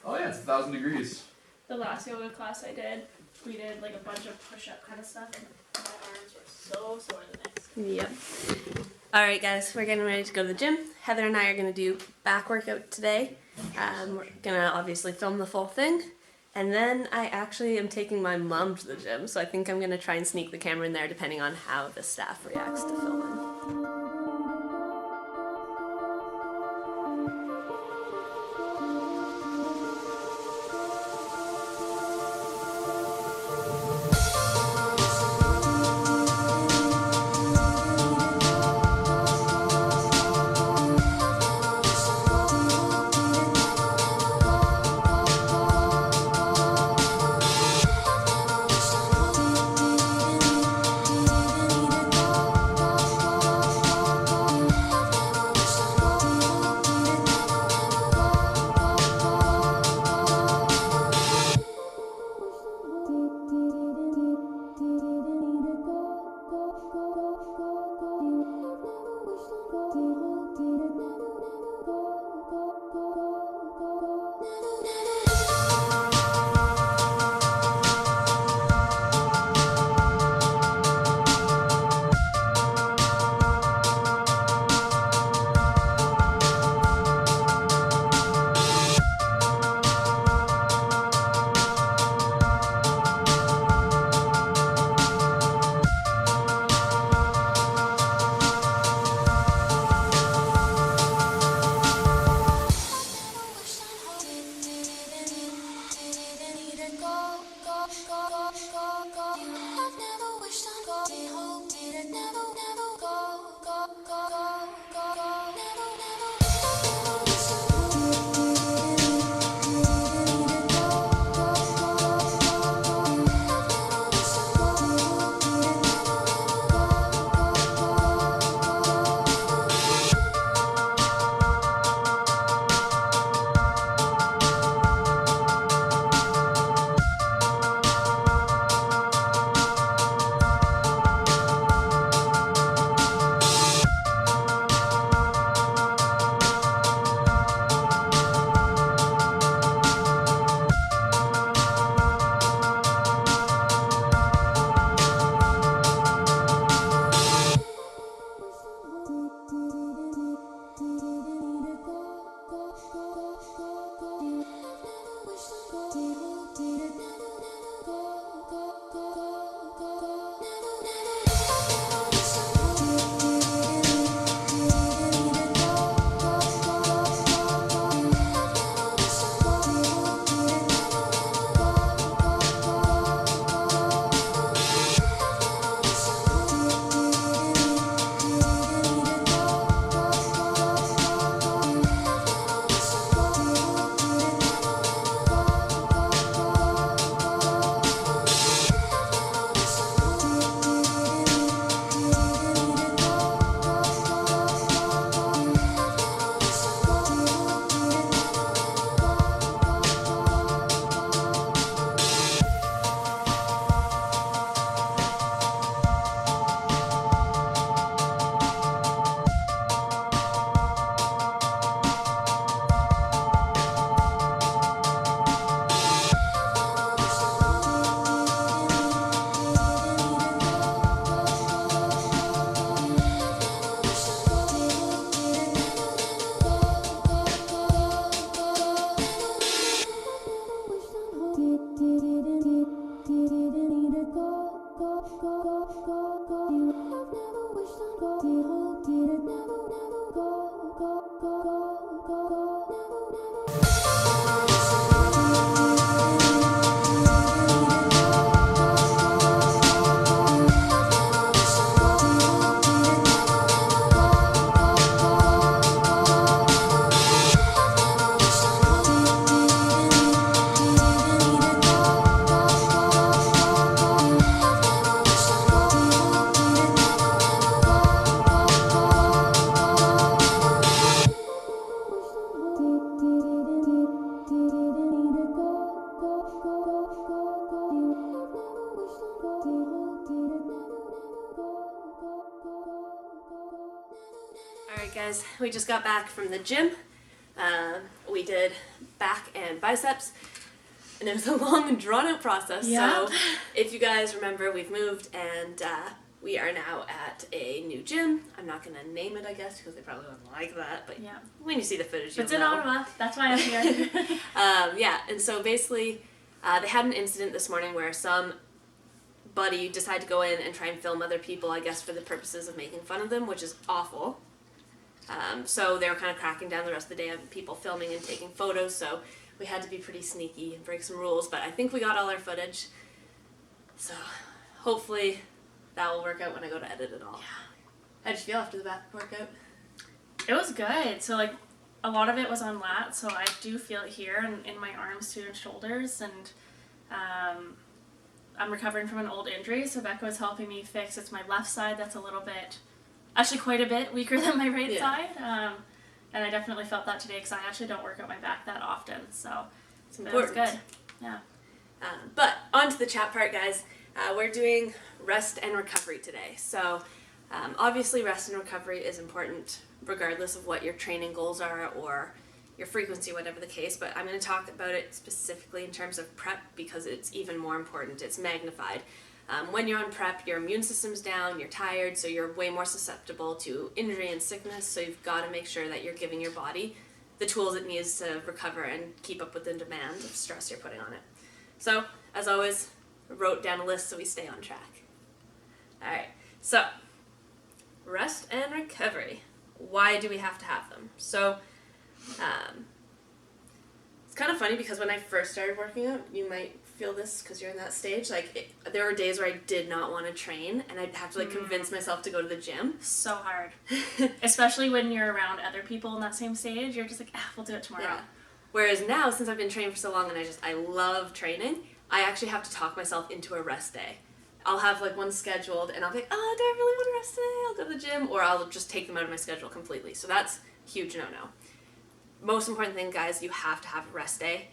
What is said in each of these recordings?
Oh yeah, it's 1,000 degrees. The last yoga class I did, we did like a bunch of push-up kind of stuff, and my arms were so sore the next day. Yep. Alright guys, we're getting ready to go to the gym. Heather and I are going to do back workout today. We're going to obviously film the full thing. And then I actually am taking my mom to the gym, so I think I'm going to try and sneak the camera in there depending on how the staff reacts to filming. Alright guys, we just got back from the gym. We did back and biceps. And it was a long and drawn out process. Yeah. So if you guys remember, we've moved and we are now at a new gym. I'm not going to name it, I guess, because they probably wouldn't like that. But Yeah. when you see the footage, you'll It's in know. Ottawa. That's why I'm here. Yeah, and so basically they had an incident this morning where some buddy decided to go in and try and film other people, I guess, for the purposes of making fun of them, which is awful. So they were kind of cracking down the rest of the day on people filming and taking photos, so we had to be pretty sneaky and break some rules, but I think we got all our footage. So hopefully that will work out when I go to edit it all. Yeah. How'd you feel after the back workout? It was good. So like a lot of it was on lats, so I do feel it here and in my arms too and shoulders, and I'm recovering from an old injury, so Becca was helping me fix. It's my left side that's a little bit, actually quite a bit weaker than my right side. And I definitely felt that today because I actually don't work out my back that often, so It's it was important. good. Yeah. But on to the chat part, guys. We're doing rest and recovery today. So obviously rest and recovery is important regardless of what your training goals are or your frequency, whatever the case. But I'm going to talk about it specifically in terms of prep because it's even more important. It's magnified. When you're on prep, your immune system's down, you're tired, so you're way more susceptible to injury and sickness. So you've got to make sure that you're giving your body the tools it needs to recover and keep up with the demand of stress you're putting on it. So, as always, I wrote down a list so we stay on track. Alright, so, rest and recovery. Why do we have to have them? So, it's kind of funny because when I first started working out, you might feel this because you're in that stage, like there were days where I did not want to train and I'd have to like convince myself to go to the gym. So hard. Especially when you're around other people in that same stage, you're just like, we'll do it tomorrow. Yeah. Whereas now, since I've been training for so long and I love training, I actually have to talk myself into a rest day. I'll have like one scheduled and I'll be like, oh, do I really want to rest today? I'll go to the gym, or I'll just take them out of my schedule completely. So that's a huge no-no. Most important thing, guys, you have to have a rest day.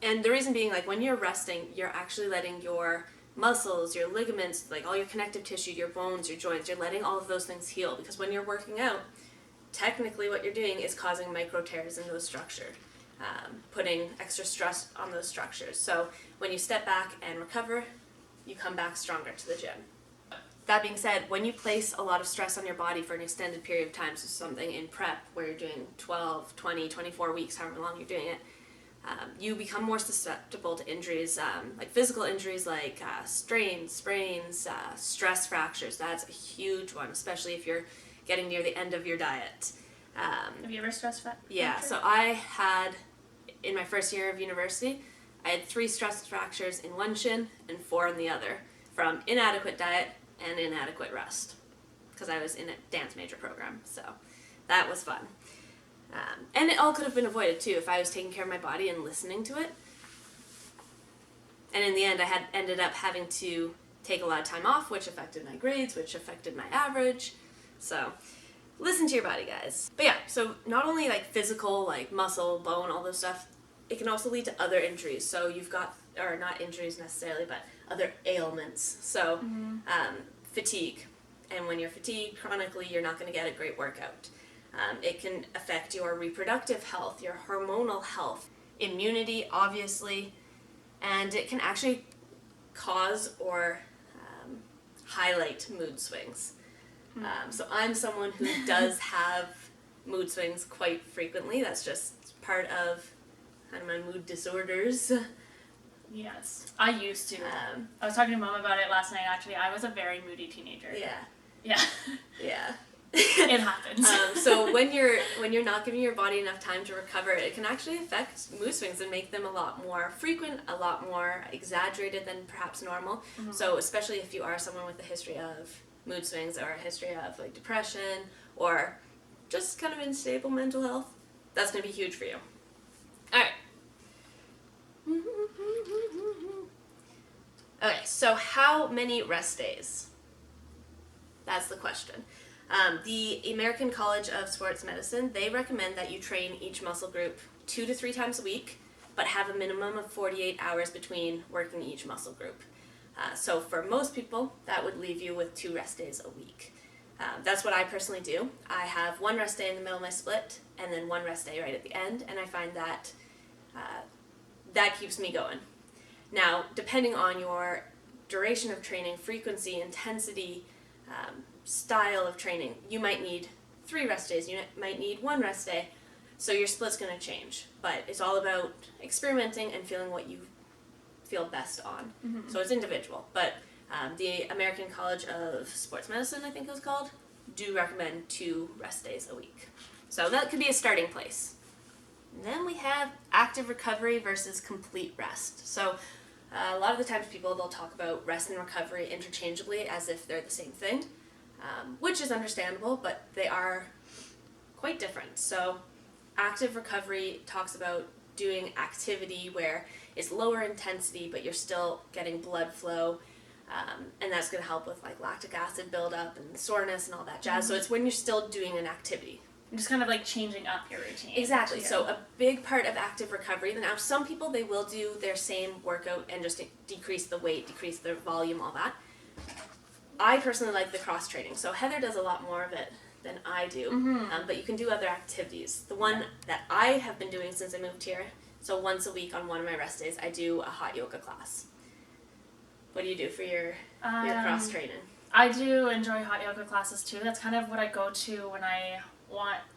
And the reason being, like, when you're resting, you're actually letting your muscles, your ligaments, like all your connective tissue, your bones, your joints, you're letting all of those things heal. Because when you're working out, technically what you're doing is causing micro tears in those structures, putting extra stress on those structures. So when you step back and recover, you come back stronger to the gym. That being said, when you place a lot of stress on your body for an extended period of time, so something in prep where you're doing 12, 20, 24 weeks, however long you're doing it, you become more susceptible to injuries, like physical injuries like strains, sprains, stress fractures. That's a huge one, especially if you're getting near the end of your diet. Have you ever stress fractured? Yeah, so I had, in my first year of university, I had 3 stress fractures in one shin and 4 in the other from inadequate diet and inadequate rest because I was in a dance major program, so that was fun. And it all could have been avoided too if I was taking care of my body and listening to it. And in the end, I had ended up having to take a lot of time off, which affected my grades, which affected my average. So listen to your body, guys. But yeah, so not only like physical, like muscle, bone, all those stuff, it can also lead to other injuries. So you've got, or not injuries necessarily, but other ailments. So fatigue. And when you're fatigued chronically, you're not going to get a great workout. It can affect your reproductive health, your hormonal health, immunity, obviously, and it can actually cause or highlight mood swings. So I'm someone who does have mood swings quite frequently. That's just part of kind of my mood disorders. Yes, I used to. I was talking to Mom about it last night, actually. I was a very moody teenager. Yeah. Yeah. Yeah. It happens. So when you're not giving your body enough time to recover, it can actually affect mood swings and make them a lot more frequent, a lot more exaggerated than perhaps normal. So especially if you are someone with a history of mood swings or a history of like depression or just kind of unstable mental health, that's going to be huge for you. All right. Okay, so how many rest days? That's the question. The American College of Sports Medicine, they recommend that you train each muscle group 2 to 3 times a week, but have a minimum of 48 hours between working each muscle group. So for most people, that would leave you with 2 rest days a week. That's what I personally do. I have 1 rest day in the middle of my split, and then 1 rest day right at the end, and I find that that keeps me going. Now, depending on your duration of training, frequency, intensity, style of training, you might need 3 rest days, you might need 1 rest day, so your split's going to change. But it's all about experimenting and feeling what you feel best on. Mm-hmm. So it's individual. But the American College of Sports Medicine, I think it was called, do recommend 2 rest days a week. So that could be a starting place. And then we have active recovery versus complete rest. So a lot of the times they'll talk about rest and recovery interchangeably as if they're the same thing, which is understandable, but they are quite different. So active recovery talks about doing activity where it's lower intensity, but you're still getting blood flow, and that's going to help with like lactic acid buildup and soreness and all that jazz. So it's when you're still doing an activity. Just kind of like changing up your routine. Exactly. Yeah. So a big part of active recovery, now some people, they will do their same workout and just decrease the weight, decrease the volume, all that. I personally like the cross training. So Heather does a lot more of it than I do, but you can do other activities. The one that I have been doing since I moved here, so once a week on one of my rest days, I do a hot yoga class. What do you do for your cross training? I do enjoy hot yoga classes too. That's kind of what I go to when I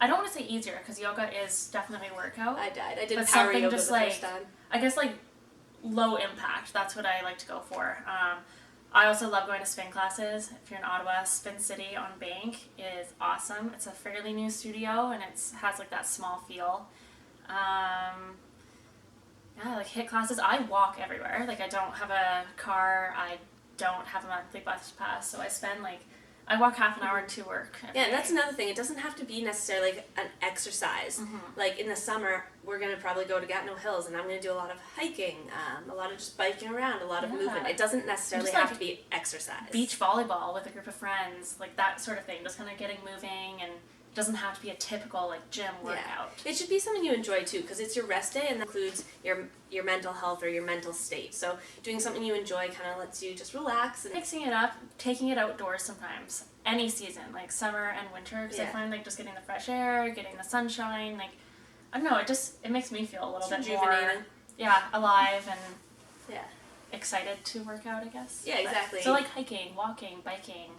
don't want to say easier, because yoga is definitely a workout. I did power yoga the first time. I guess like low impact. That's what I like to go for. I also love going to spin classes. If you're in Ottawa, Spin City on Bank is awesome. It's a fairly new studio, and it has like that small feel. Like HIIT classes. I walk everywhere. Like I don't have a car. I don't have a monthly bus pass, so I walk half an hour to work. Yeah, and that's another thing. It doesn't have to be necessarily like an exercise. Mm-hmm. Like in the summer, we're going to probably go to Gatineau Hills, and I'm going to do a lot of hiking, a lot of just biking around, a lot of movement. It doesn't necessarily have to be exercise. Beach volleyball with a group of friends, like that sort of thing. Just kind of getting moving, and it doesn't have to be a typical like gym workout. Yeah. It should be something you enjoy too, because it's your rest day, and that includes your mental health or your mental state. So doing something you enjoy kind of lets you just relax. And mixing it up, taking it outdoors sometimes. Any season, like summer and winter, because I find like just getting the fresh air, getting the sunshine, like I don't know, it makes me feel a little bit more alive and excited to work out, I guess. Yeah, exactly. So like hiking, walking, biking,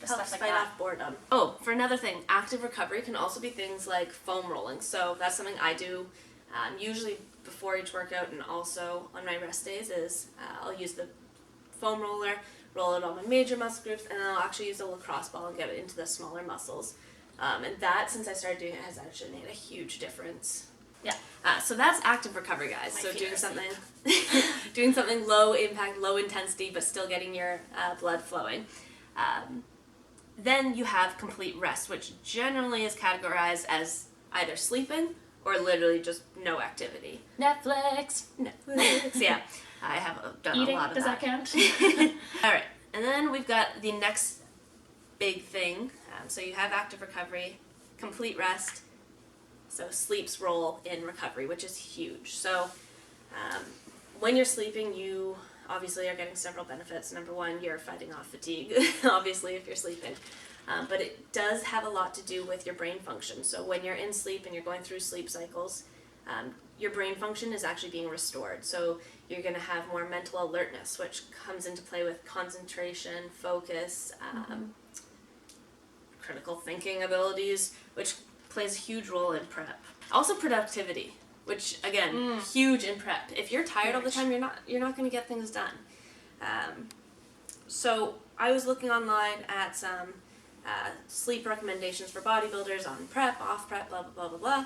helps fight off boredom. Oh, for another thing, active recovery can also be things like foam rolling. So that's something I do usually before each workout, and also on my rest days is I'll use the foam roller, roll it on my major muscle groups, and then I'll actually use a lacrosse ball and get it into the smaller muscles. And that, since I started doing it, has actually made a huge difference. Yeah. So that's active recovery, guys. So doing something low impact, low intensity, but still getting your blood flowing. Then you have complete rest, which generally is categorized as either sleeping or literally just no activity. Netflix, yeah. I have done eating, a lot of does that count? All right, and then we've got the next big thing. So you have active recovery, complete rest, so sleep's role in recovery, which is huge. So when you're sleeping, you obviously are getting several benefits. Number one, you're fighting off fatigue, obviously, if you're sleeping. But it does have a lot to do with your brain function. So when you're in sleep and you're going through sleep cycles, your brain function is actually being restored. So you're going to have more mental alertness, which comes into play with concentration, focus, critical thinking abilities, which plays a huge role in prep. Also productivity, which again, huge in prep. If you're tired all the time, you're not going to get things done. So I was looking online at some sleep recommendations for bodybuilders on prep, off prep, blah blah blah blah blah.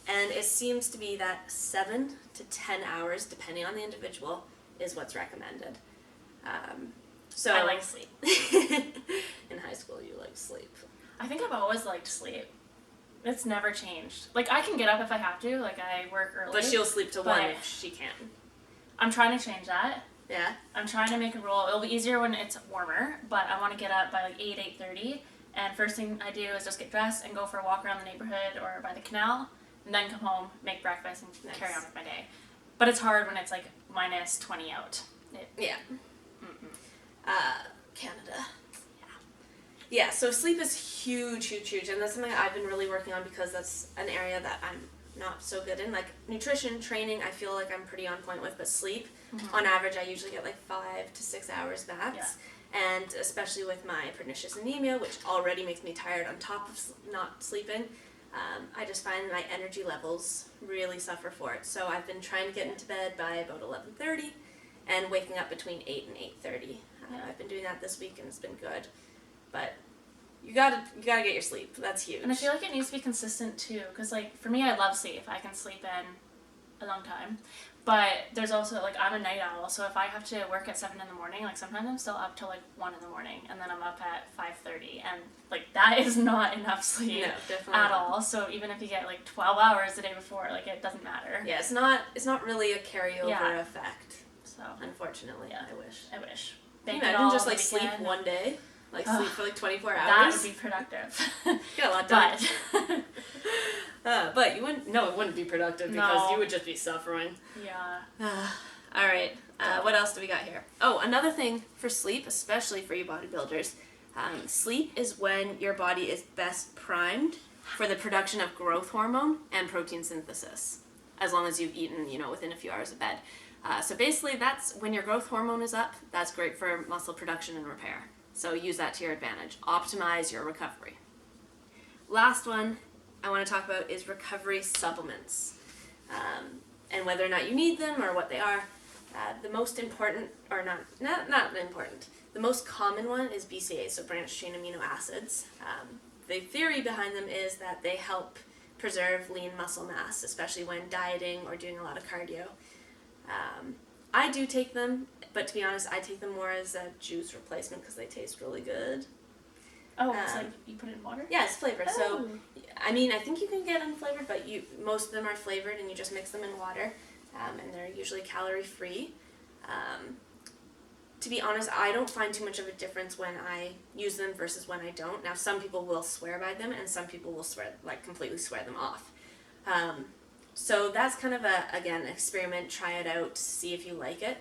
And it seems to be that 7 to 10 hours, depending on the individual, is what's recommended. So I like sleep. In high school, you like sleep. I think I've always liked sleep. It's never changed. Like, I can get up if I have to. Like, I work early. But she'll sleep till 1 if she can. I'm trying to change that. Yeah? I'm trying to make a rule. It'll be easier when it's warmer, but I want to get up by like 8:30. And first thing I do is just get dressed and go for a walk around the neighborhood or by the canal, and then come home, make breakfast, and carry on with my day. But it's hard when it's like minus 20 out. Canada. Yeah, so sleep is huge, huge, huge, and that's something I've been really working on because that's an area that I'm not so good in. Like nutrition, training, I feel like I'm pretty on point with, but sleep, on average, I usually get like 5 to 6 hours max. Yeah. And especially with my pernicious anemia, which already makes me tired on top of not sleeping, I just find my energy levels really suffer for it. So I've been trying to get into bed by about 11:30 and waking up between 8 and 8:30. I've been doing that this week and it's been good. But you gotta get your sleep. That's huge. And I feel like it needs to be consistent too, because like for me, I love sleep. I can sleep in a long time. But there's also, like, I'm a night owl, so if I have to work at 7 in the morning, like, sometimes I'm still up till, like, 1 in the morning, and then I'm up at 5:30, and, like, that is not enough sleep at all. So even if you get, like, 12 hours the day before, like, it doesn't matter. Yeah, it's not really a carryover effect. So, unfortunately, I wish. Can you imagine just, like, sleep one day? Like, sleep for, like, 24 hours? That would be productive. Get a lot done. But you wouldn't, it wouldn't be productive because you would just be suffering. Yeah. All right. What else do we got here? Oh, another thing for sleep, especially for you bodybuilders, sleep is when your body is best primed for the production of growth hormone and protein synthesis, as long as you've eaten, within a few hours of bed. So basically, that's when your growth hormone is up. That's great for muscle production and repair. So use that to your advantage. Optimize your recovery. Last one I want to talk about is recovery supplements, and whether or not you need them or what they are. The most important, or not important, the most common one is BCAAs, so branched chain amino acids. The theory behind them is that they help preserve lean muscle mass, especially when dieting or doing a lot of cardio. I do take them, but to be honest, I take them more as a juice replacement because they taste really good. Oh, it's like you put it in water? Yeah, it's flavored. So, I mean, I think you can get unflavored, but most of them are flavored, and you just mix them in water, and they're usually calorie-free. To be honest, I don't find too much of a difference when I use them versus when I don't. Now, some people will swear by them, and some people will completely swear them off. So that's kind of again, experiment, try it out, see if you like it.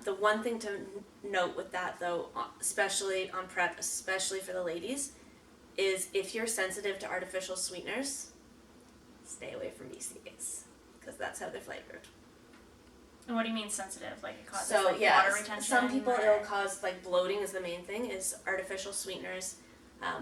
The one thing to note with that, though, especially on prep, especially for the ladies, is if you're sensitive to artificial sweeteners, stay away from BCAAs, because that's how they're flavored. And what do you mean sensitive? Like it causes water retention? Some people, it'll cause, bloating is the main thing, is artificial sweeteners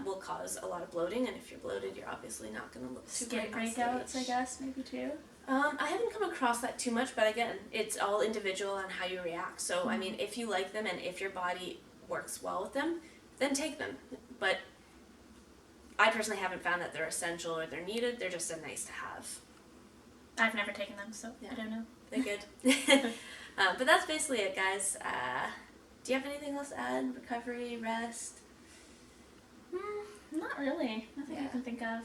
will cause a lot of bloating, and if you're bloated, you're obviously not going to look too great on stage. Breakouts, I guess, maybe too? I haven't come across that too much, but again, it's all individual on how you react. So, I mean, if you like them and if your body works well with them, then take them. But I personally haven't found that they're essential or they're needed. They're just a nice to have. I've never taken them, so I don't know. They're good. But that's basically it, guys. Do you have anything else to add? Recovery, rest? Not really. Nothing I can think of.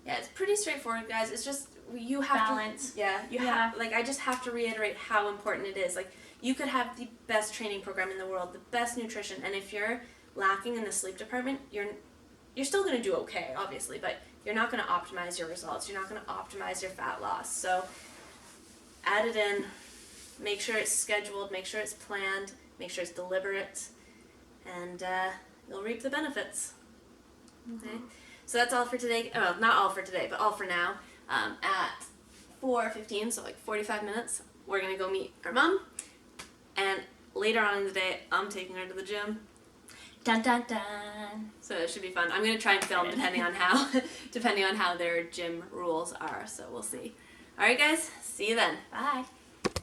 Yeah, it's pretty straightforward, guys. It's just you have balance. I just have to reiterate how important it is. Like, you could have the best training program in the world, the best nutrition, and if you're lacking in the sleep department, you're still going to do okay, obviously, but you're not going to optimize your results. You're not going to optimize your fat loss. So add it in. Make sure it's scheduled. Make sure it's planned. Make sure it's deliberate, and you'll reap the benefits. Okay. So that's all for today. Well, not all for today, but all for now. At 4:15, so 45 minutes, we're going to go meet our mom. And later on in the day, I'm taking her to the gym. Dun dun dun. So it should be fun. I'm going to try and film depending on how their gym rules are. So we'll see. All right, guys. See you then. Bye.